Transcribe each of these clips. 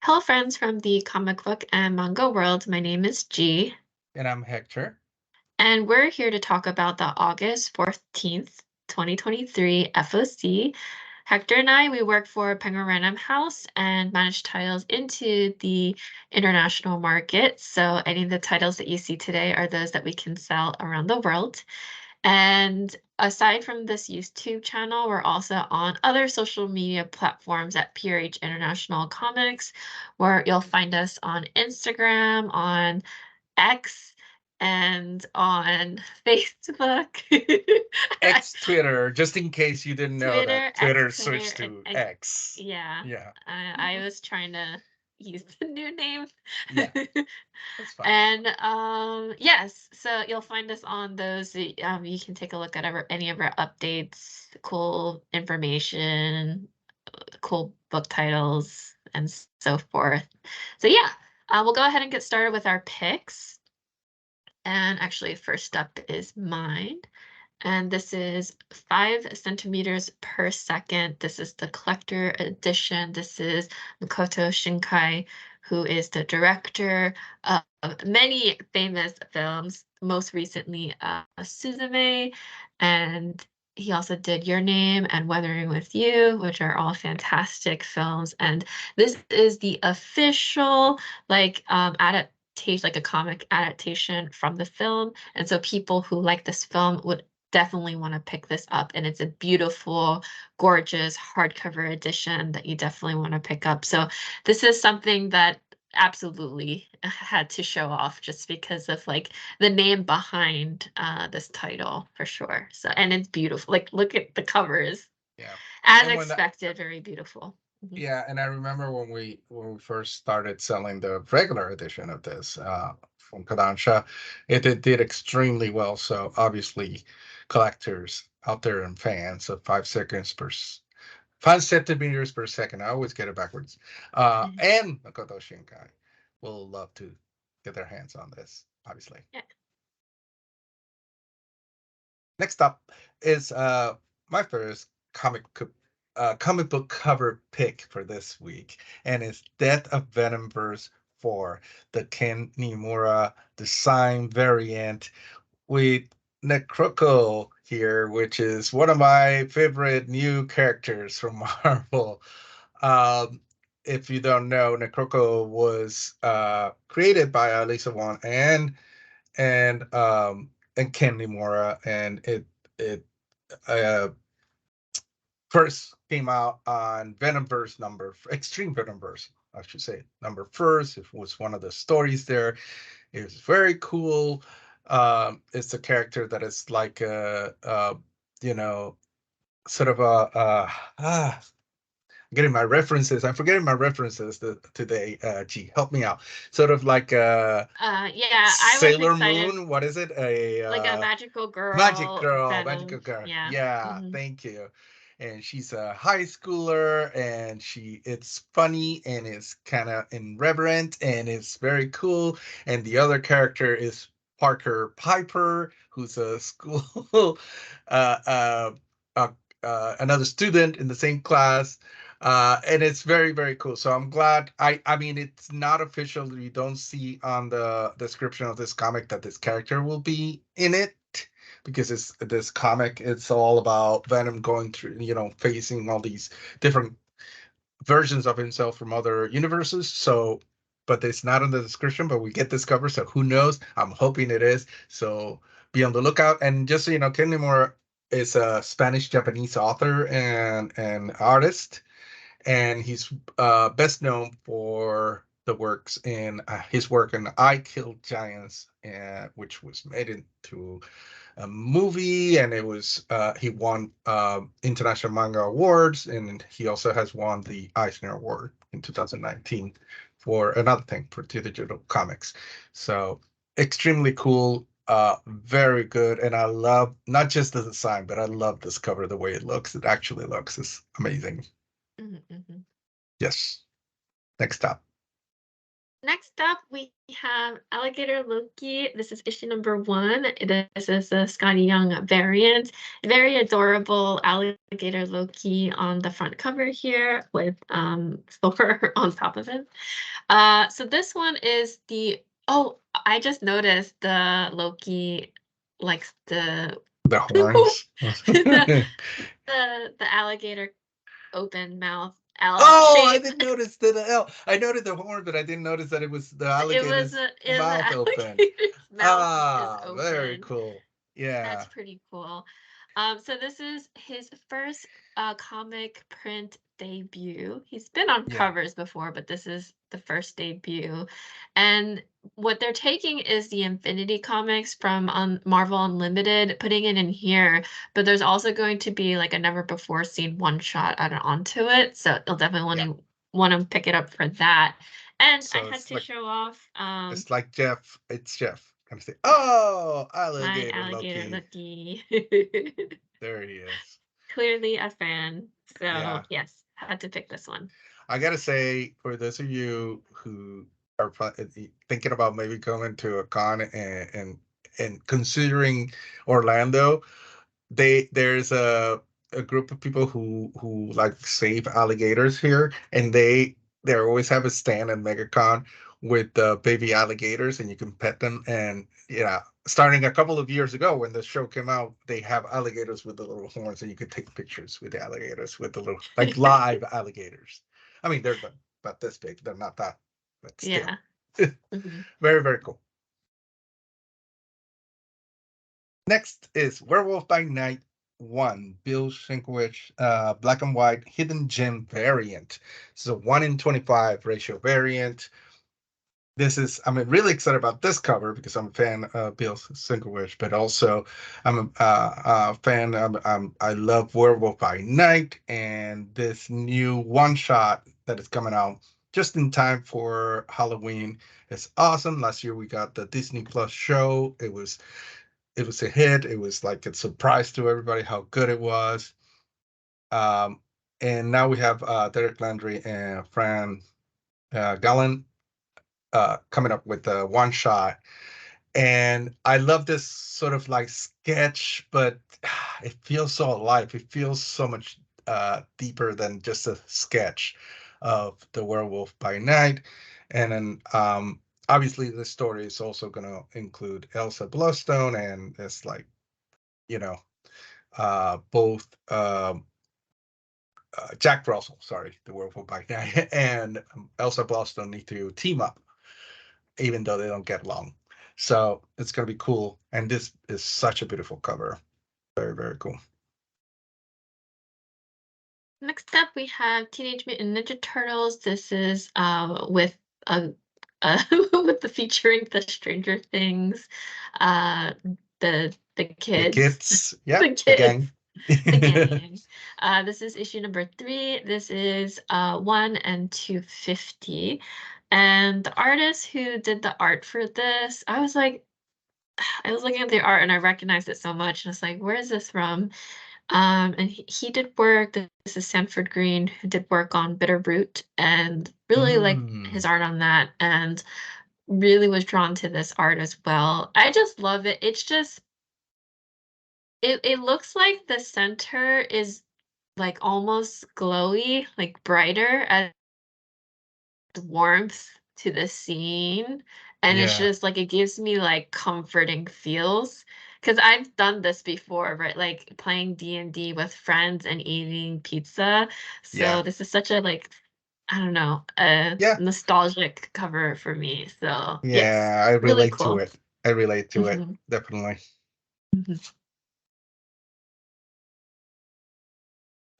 Hello, friends from the comic book and manga world. My name is G, And I'm Hector. and we're here to talk about the August 14th, 2023 FOC. Hector and we work for Penguin Random House and manage titles into the international market. So any of the titles that you see today are those that we can sell around the world. And aside from this YouTube channel, we're also on other social media platforms at PRH International Comics, where you'll find us on Instagram, on X, and on Facebook, X Twitter, just in case you didn't know that Twitter, X, Twitter Twitter, switched and to X. yeah, Yeah. I was trying to use the new name. Yeah, that's fine. And yes, so you'll find us on those. You can take a look at any of our updates, cool information, cool book titles, and so forth. So yeah, we'll go ahead and get started with our picks. And actually, first up is mine. And this is 5 centimeters per second. This is the collector edition. This is Makoto Shinkai, who is the director of many famous films, most recently Suzume, and he also did Your Name and Weathering with You, which are all fantastic films. And this is the official adaptation, like a comic adaptation from the film. And so people who like this film would definitely want to pick this up. And it's a beautiful, gorgeous hardcover edition that you definitely want to pick up. So this is something that absolutely had to show off just because of like the name behind this title for sure. So and it's beautiful. Like look at the covers. Yeah. As And when that, expected, very beautiful. Mhm. yeah, and I remember when we first started selling the regular edition of this from Kodansha, it did extremely well. So obviously, collectors out there and fans of 5 seconds 5 centimeters per second. I always get it backwards. Mhm. And Makoto Shinkai will love to get their hands on this, obviously. Yeah. Next up is my first comic book cover pick for this week, and it's Death of Venomverse 4, the Ken Nimura design variant with Necroco here, which is one of my favorite new characters from Marvel. Um, if you don't know, Necroco was created by Lisa Wan and and Ken Nimura, and it uh, first came out on Venomverse number Extreme Venomverse, I should say number first. It was one of the stories there. It was very cool. It's a character that is like you know, sort of getting my references. I'm forgetting my references today. Gee, help me out. Sort of like Yeah, I was Sailor excited. Moon. What is it? A Like a magical Magic girl, Girl, Magical Venom. Girl. Yeah. Yeah, Hmm. thank you. And she's a high schooler, and it's funny and it's kind of irreverent and it's very cool. And the other character is Parker Piper, who's a school uh, uh, uh, another student in the same class. And it's very, very cool. So I'm glad. I mean, it's not official. You don't see on the description of this comic that this character will be in it, because it's this comic. It's all about Venom going through, facing all these different versions of himself from other universes. So, but it's not in the description. But we get this cover, so who knows? I'm hoping it is. So be on the lookout. And just so you know, Ken Nimura is a Spanish Japanese author and artist, and he's best known for the works in his work in I Killed Giants, which was made into a movie, and it was he won international manga awards, and he also has won the Eisner Award in 2019 for another thing for digital comics. So extremely cool. Very good, and I love not just the design, but I love this cover. The way it looks, it actually looks is amazing. Hmm. Hmm. Yes. Next up. Next up, we have Alligator Loki. This is issue number 1. This is the Scotty Young variant. Very adorable alligator Loki on the front cover here with Thor on top of him. So this one is I just noticed the Loki likes The horns. the the alligator open mouth L Oh, I shape. didn't notice the L. I noted the horn, but I didn't notice that it was the It was alligator's the mouth open. alligator's mouth is Ah, very open. cool. That's Yeah, pretty cool. So this is his first comic print debut. He's been on yeah, covers before, but this is the first debut. And what they're taking is the Infinity Comics from Marvel Unlimited, putting it in here. But there's also going to be like a never before seen one shot added onto it. So you'll definitely yeah. want to pick it up for that. And I So had it's to like show off it's like Jeff. It's Jeff. Kind of say, oh, my alligator alligator Loki. Lucky. There he is. Clearly a fan. So Yeah. yes, had to pick this one. I gotta say, for those of you who are thinking about maybe coming to a con and considering Orlando, there's a group of people who like save alligators here, and they always have a stand at MegaCon with baby alligators, and you can pet them. And yeah, starting a couple of years ago when the show came out, they have alligators with the little horns, and you could take pictures with the alligators with the little like live alligators. I mean, they're about this big. They're not that, but still, Yeah. Mhm. very very cool. Next is Werewolf by Night 1, Bill Sienkiewicz, black and white hidden gem variant. This is a 1 in 25 ratio variant. I'm really excited about this cover because I'm a fan of Bill Sienkiewicz, but also I'm a fan. I love Werewolf by Night, and this new one shot that is coming out just in time for Halloween is awesome. Last year we got the Disney Plus show. It was a hit. It was like a surprise to everybody how good it was. Um, and now we have Derek Landry and Fran Gallen coming up with a one shot. And I love this sort of like sketch, but it feels so alive. It feels so much deeper than just a sketch of the werewolf by night. And then obviously the story is also going to include Elsa Bloodstone, and it's like, you know, both Jack Russell, sorry, the werewolf by night, and Elsa Bloodstone need to team up, even though they don't get along. So it's gonna be cool, and this is such a beautiful cover. Very very cool. Next up, we have Teenage Mutant Ninja Turtles. This is with with the featuring the Stranger Things, uh, the The kids, kids, yeah, the the kids, gang. the gang. This is issue number 3. This is 1 and 250, and the artist who did the art for this, I was looking at the art and I recognized it so much, and it's like, where is this from? And he did work. This is Sanford Green, who did work on Bitterroot, and really like his Mm, art on that, and really was drawn to this art as well. I just love it. It's just it looks like the center is like almost glowy, like brighter as warmth to the scene, and it's yeah, just like it gives me like comforting feels because I've done this before, right? Like playing D&D with friends and eating pizza. yeah, So this is such a like I don't know, a yeah, nostalgic cover for me. So yes, yeah. I really relate to cool. it. I relate to it Mhm, definitely. mhm.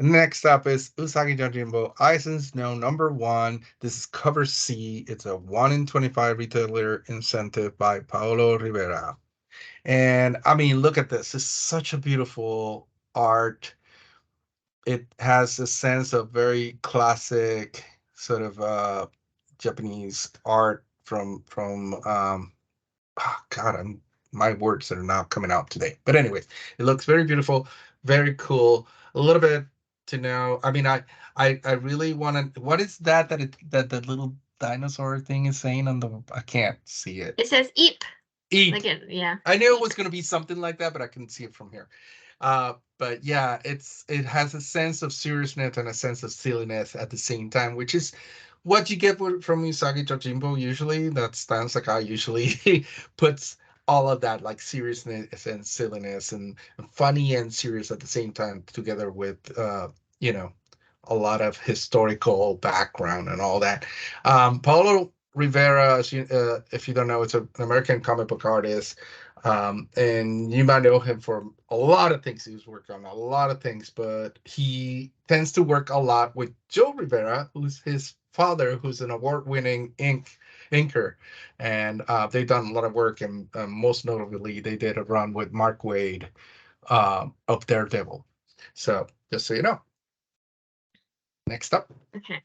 Next up is Usagi Yojimbo Aizen No #1. This is cover C. It's a 1 in 25 retailer incentive by Paolo Rivera. And I mean, look at this. It's such a beautiful art. It has a sense of very classic sort of Japanese art from God, my words are not coming out today. But anyways, it looks very beautiful, very cool. A little bit to know. I mean, I really want to. What is that? That the little dinosaur thing is saying on the? I can't see it. It says eep. Eep. Like it, yeah. I knew it Eep. was going to be something like that, but I couldn't see it from here. But yeah, it has a sense of seriousness and a sense of silliness at the same time, which is what you get from Usagi Yojimbo usually. That Stan Sakai usually puts all of that like seriousness and silliness and funny and serious at the same time together with you know a lot of historical background and all that. Paulo Rivera, if you don't know, it's an American comic book artist. And you might know him for a lot of things. He's worked on a lot of things, but he tends to work a lot with Joe Rivera, who's his father, who's an award-winning inker. And they've done a lot of work, and most notably, they did a run with Mark Waid of Daredevil. So just so you know. Next up. Okay.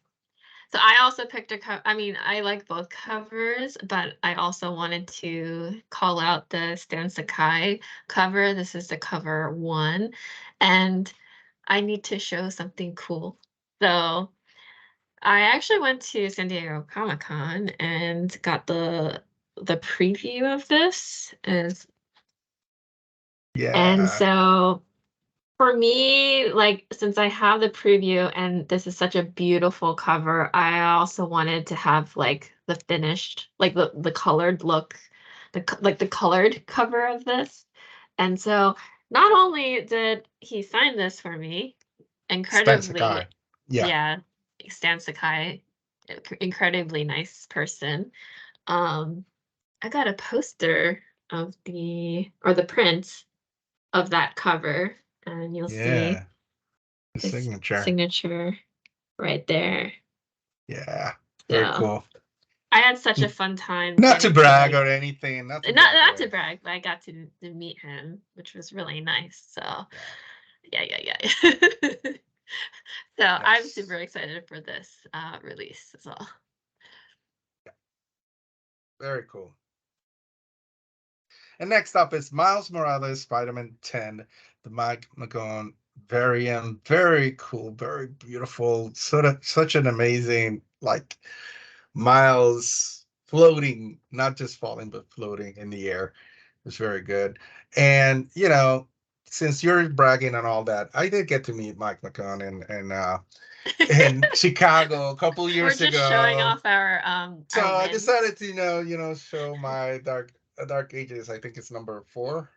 So I also picked a cover. I mean, I like both covers, but I also wanted to call out the Stan Sakai cover. This is the cover 1, and I need to show something cool. So I actually went to San Diego Comic-Con and got the preview of this, and Yeah. so for me, like, since I have the preview and this is such a beautiful cover, I also wanted to have like the finished, like the colored look, like the colored cover of this. And so not only did he sign this for me, Stan Sakai. incredibly, Yeah. yeah, Stan Sakai, incredibly nice person. Um, I got a poster of the print of that cover, and you'll see Yeah. The his signature. signature right there. Yeah. Very So cool. I had such a fun time Not to getting to brag like or anything. Not to not brag or not to anything. brag, but I got to meet him, which was really nice. So Yeah. yeah. So I'm super Yes. excited for this release as well. Yeah. Very cool. And next up is Miles Morales, Spider-Man 10, the Mike McGowan variant. Very cool, very beautiful. Such an amazing like Miles floating, not just falling, but floating in the air. It's very good. And since you're bragging and all that, I did get to meet Mike McGowan in Chicago a couple We're years just showing ago. off our So I wins. decided to show my Dark Ages. I think it's number 4.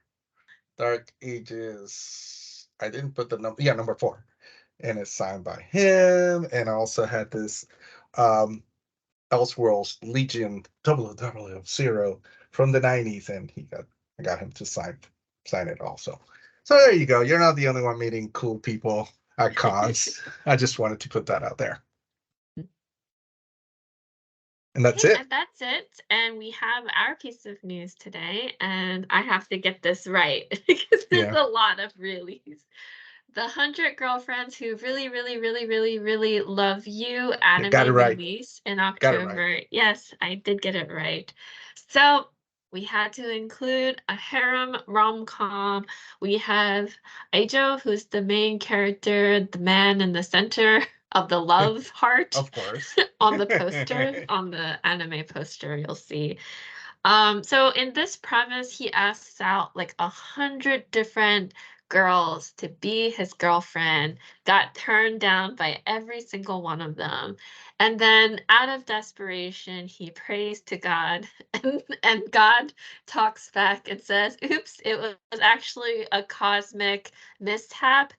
Dark Ages. I didn't put the number. Yeah, number 4, and it's signed by him. And I also had this um Elseworlds Legion 000 from the 90s, and I got him to sign it also. So there you go. You're not the only one meeting cool people at cons. I just wanted to put that out there. And that's Okay, it. and that's it. And we have our piece of news today, and I have to get this right because there's Yeah. a lot of reallys. The 100 Girlfriends Who Really, Really, Really, Really, Really Love You You got it anime right. release in Got it right. October. Yes, I did get it right. So we had to include a harem rom-com. We have Aijo, who's the main character, the man in the center of the love heart Of course. on the poster, on the anime poster, you'll see. So in this premise, he asks out like 100 different girls to be his girlfriend, got turned down by every single one of them. And then out of desperation, he prays to God, and God talks back and says, oops, it was actually a cosmic mishap.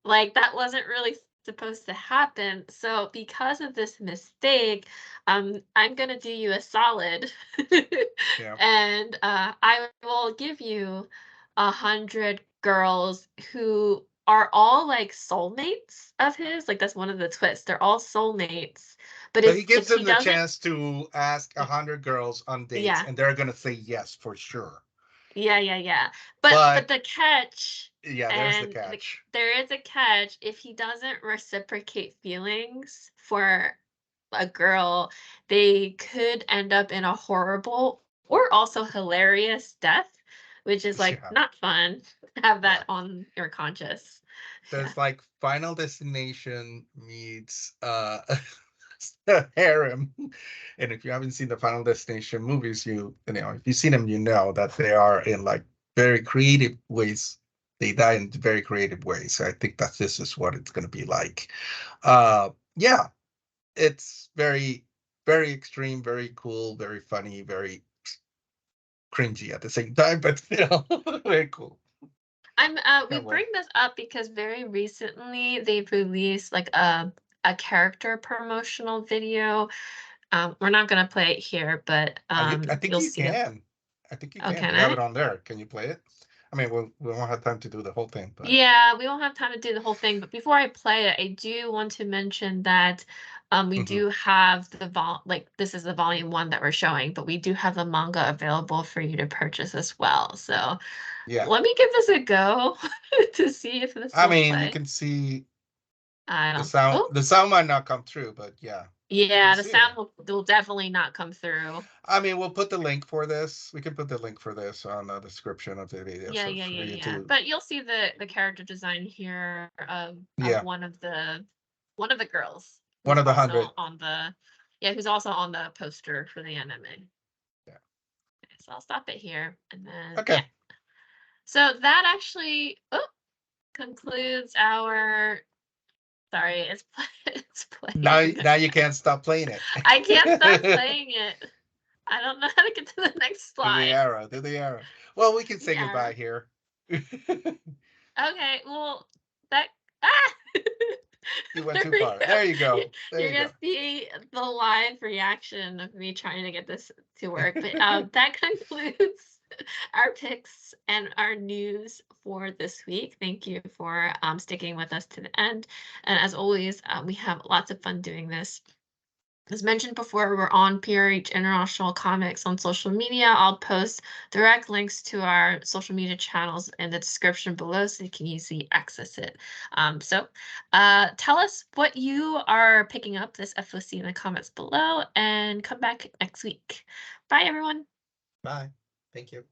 Like that wasn't really supposed to happen. So because of this mistake, I'm gonna do you a solid, Yeah. and I will give you 100 girls who are all like soulmates of his. Like that's one of the twists. They're all soulmates. But So he gives if he them the doesn't, chance to ask 100 girls on dates, yeah, and they're gonna say yes for sure. yeah. But But the catch, yeah, there's the and catch. there is a catch, if he doesn't reciprocate feelings for a girl, they could end up in a horrible or also hilarious death, which is like Yeah, not fun to have yeah. that on your conscience. So Yeah. it's like Final Destination meets harem. And if you haven't seen the Final Destination movies, you know, if you've seen them, you know that they are in like very creative ways. They die in very creative ways. So I think that this is what it's going to be like. Yeah, it's very, very extreme, very cool, very funny, very cringy at the same time, but still very cool. We Yeah, well, bring this up because very recently they've released like a character promotional video. We're not gonna play it here, but I think you'll you see it. can. I think you Oh, can. can You have I? it on there. Can you play it? I mean, we won't have time to do the whole thing, but Yeah, we won't have time to do the whole thing, but before I play it, I do want to mention that we mhm. do have the like this is the volume 1 that we're showing, but we do have the manga available for you to purchase as well. So Yeah. let me give this a go to see if this I will mean, you play. can see I the don't. sound. Oh, The sound might not come through, but yeah, you can yeah, the see it. sound will definitely not come through. I mean, we'll put the link for this. We can put the link for this on the description of the video, Yeah, so yeah, for yeah, you yeah. to, But you'll see the character design here of yeah, one of the girls one who's of the also 100. on the yeah, who's also on the poster for the anime. Yeah. Okay, so I'll stop it here and then Okay. yeah. So that actually concludes our sorry, it's it's playing. Now you can't stop playing it. I can't stop playing it. I don't know how to get to the next Do the slide. arrow. Do the arrow. Well, we can The say goodbye arrow. here. Okay, well, that ah! You went There too we far. go. There you go. There You're you go. gonna see the live reaction of me trying to get this to work. But that concludes our picks and our news for this week. Thank you for sticking with us to the end. And as always, we have lots of fun doing this. As mentioned before, we're on PRH International Comics on social media. I'll post direct links to our social media channels in the description below so you can easily access it. Tell us what you are picking up this FOC in the comments below and come back next week. Bye, everyone. Bye. Thank you.